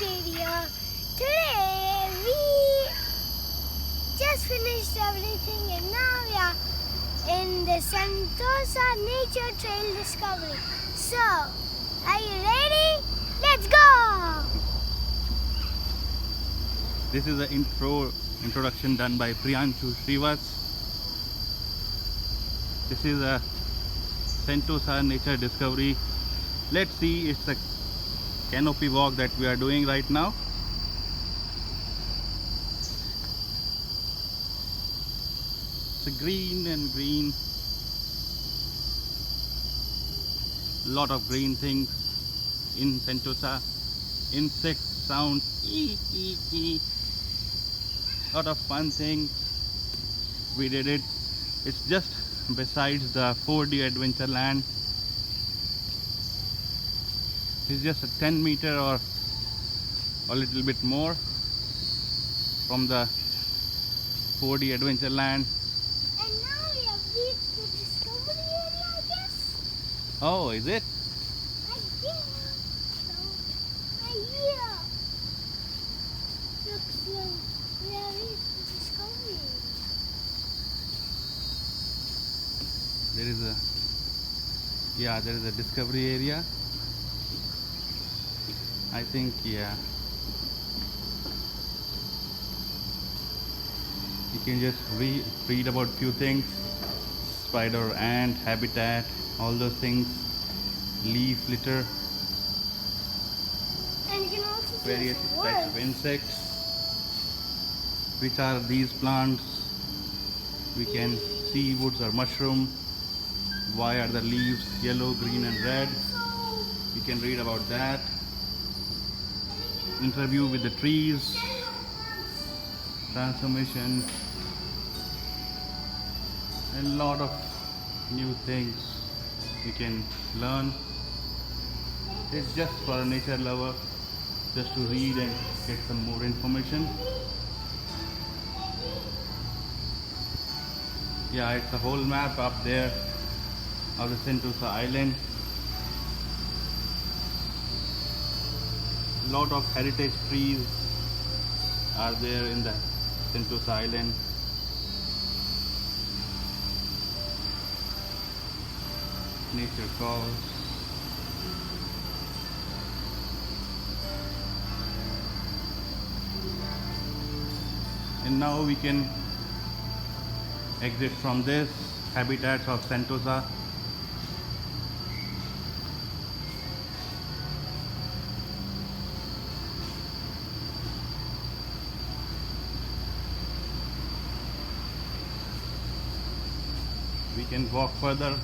area. Today we just finished everything and now we are in the Sentosa Nature Trail Discovery. So, are you ready? Let's go! This is the introduction done by Priyanshu Srivas. This is a Sentosa Nature Discovery. Let's see, it's a canopy walk that we are doing right now. It's a green and green. Lot of green things in Sentosa. Insect sounds, lot of fun things. We did it. It's just besides the 4D Adventureland. It's just a 10 meter or a little bit more from the 4D Adventureland. And now we have reached the discovery area, I guess. Oh, is it? I guess so. Here. Looks like we have reached the discovery area. There is a discovery area. I think, yeah. You can just read about few things. Spider, ant, habitat, all those things. Leaf litter, And you can also see various some types of words. insects. Which are these plants? We can see woods or mushroom. Why are the leaves yellow, green and red? You can read about that. Interview with the trees. Transformation. And a lot of new things you can learn. It's just for a nature lover, just to read and get some more information. Yeah, it's a whole map up there of the Sentosa Island. Lot of heritage trees are there in the Sentosa Island. Nature calls. And now we can exit from this habitats of Sentosa. We can walk further